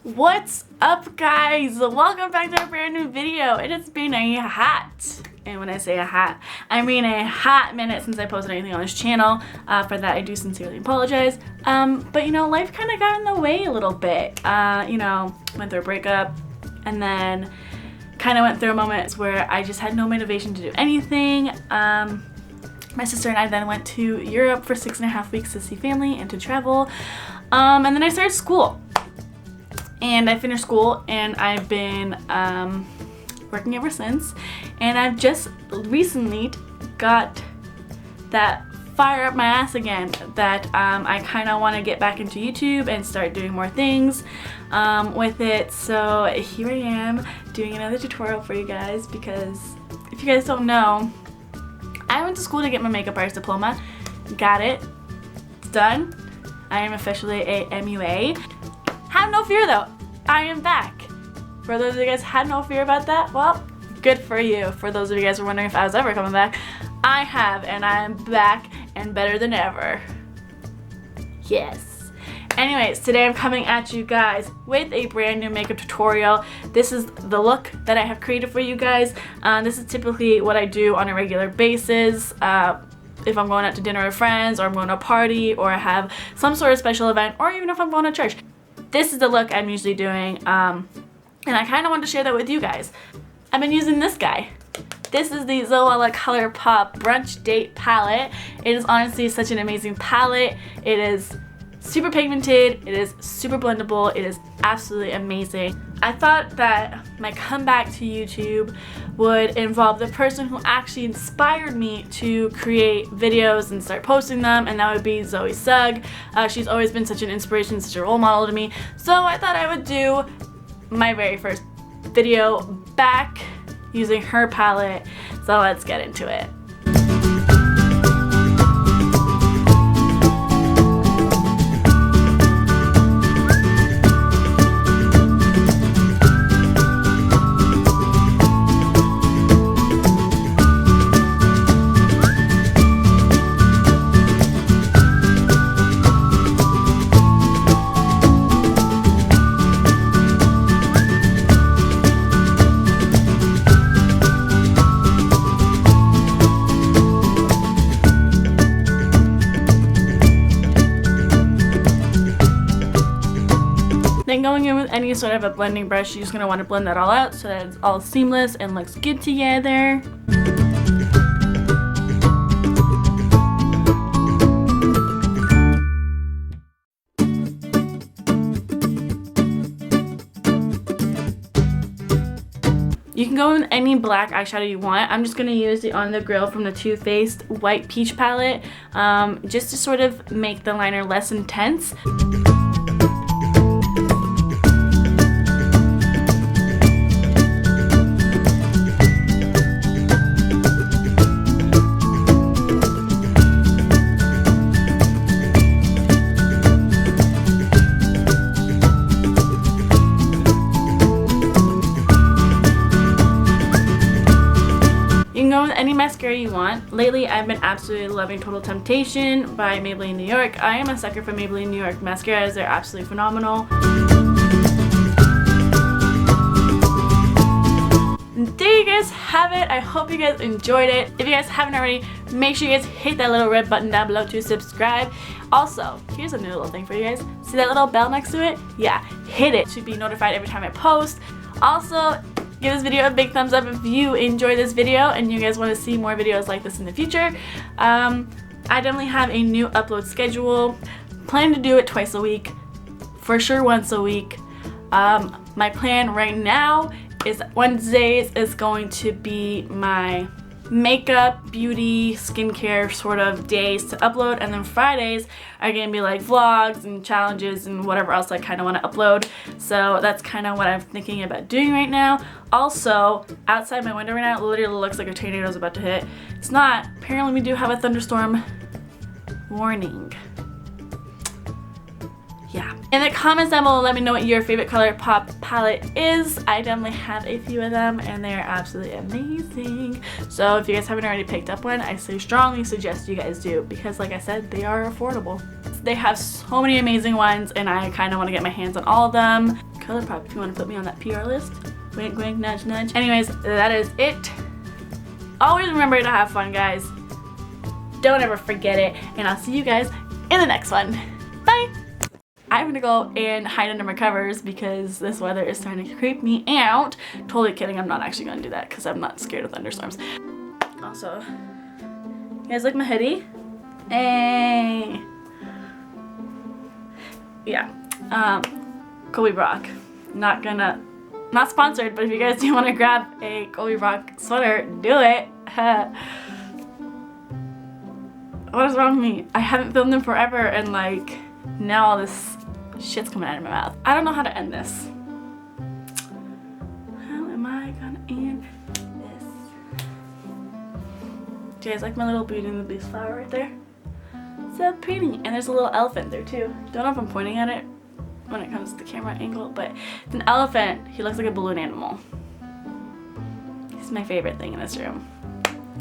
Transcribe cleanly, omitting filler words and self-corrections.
What's up, guys? Welcome back to a brand new video. It has been a hot, and when I say a hot, I mean a hot minute since I posted anything on this channel. For that, I do sincerely apologize. But you know, life kind of got in the way a little bit. You know, went through a breakup, and then kind of went through a moment where I just had no motivation to do anything. My sister and I then went to Europe for 6.5 weeks to see family and to travel. And then I started school. And I finished school and I've been working ever since. And I've just recently got that fire up my ass again that I kind of want to get back into YouTube and start doing more things with it. So here I am doing another tutorial for you guys, because if you guys don't know, I went to school to get my makeup artist diploma. Got it. It's done. I am officially a MUA. Have no fear though, I am back. For those of you guys who had no fear about that, well, good for you. For those of you guys who were wondering if I was ever coming back, I have, and I am back and better than ever. Yes. Anyways, today I'm coming at you guys with a brand new makeup tutorial. This is the look that I have created for you guys. This is typically what I do on a regular basis. If I'm going out to dinner with friends, or I'm going to a party, or I have some sort of special event, or even if I'm going to church. This is the look I'm usually doing, and I kind of want to share that with you guys. I've been using this guy. This is the Zoella ColourPop Brunch Date Palette. It is honestly such an amazing palette. It is super pigmented, it is super blendable, it is absolutely amazing. I thought that my comeback to YouTube would involve the person who actually inspired me to create videos and start posting them, and that would be Zoe Sugg. She's always been such an inspiration, such a role model to me. So I thought I would do my very first video back using her palette. So let's get into it. Then going in with any sort of a blending brush, you're just going to want to blend that all out so that it's all seamless and looks good together. You can go with any black eyeshadow you want. I'm just going to use the On The Grill from the Too Faced White Peach palette, just to sort of make the liner less intense. Go with any mascara you want. Lately, I've been absolutely loving Total Temptation by Maybelline New York. I am a sucker for Maybelline New York mascaras. They're absolutely phenomenal. There you guys have it. I hope you guys enjoyed it. If you guys haven't already, make sure you guys hit that little red button down below to subscribe. Also, here's a new little thing for you guys. See that little bell next to it? Yeah, hit it to be notified every time I post. Also, give this video a big thumbs up if you enjoy this video and you guys want to see more videos like this in the future. I definitely have a new upload schedule. Plan to do it twice a week, for sure once a week. My plan right now is Wednesdays is going to be my makeup, beauty, skincare sort of days to upload, and then Fridays are gonna be like vlogs and challenges and whatever else I kind of want to upload. So that's kind of what I'm thinking about doing right now. Also, outside my window right now, it literally looks like a tornado is about to hit. It's not. Apparently we do have a thunderstorm warning. Yeah. In the comments down below, let me know what your favorite ColourPop palette is. I definitely have a few of them and they're absolutely amazing. So if you guys haven't already picked up one, I strongly suggest you guys do, because like I said, they are affordable. They have so many amazing ones and I kind of want to get my hands on all of them. ColourPop if you want to put me on that PR list. Wink, wink, nudge, nudge. Anyways, that is it. Always remember to have fun, guys. Don't ever forget it. And I'll see you guys in the next one. Bye! I'm gonna go and hide under my covers because this weather is starting to creep me out. Totally kidding, I'm not actually gonna do that because I'm not scared of thunderstorms. Also, you guys like my hoodie? Hey! Yeah, Colby Brock. Not sponsored, but if you guys do want to grab a Colby Brock sweater, do it. What is wrong with me? I haven't filmed them forever and like now all this shit's coming out of my mouth. I don't know how to end this. How am I gonna end this? Do you guys like my little Beauty and the Beast flower right there? So pretty. And there's a little elephant there too. Don't know if I'm pointing at it when it comes to the camera angle, but it's an elephant. He looks like a balloon animal. He's my favorite thing in this room.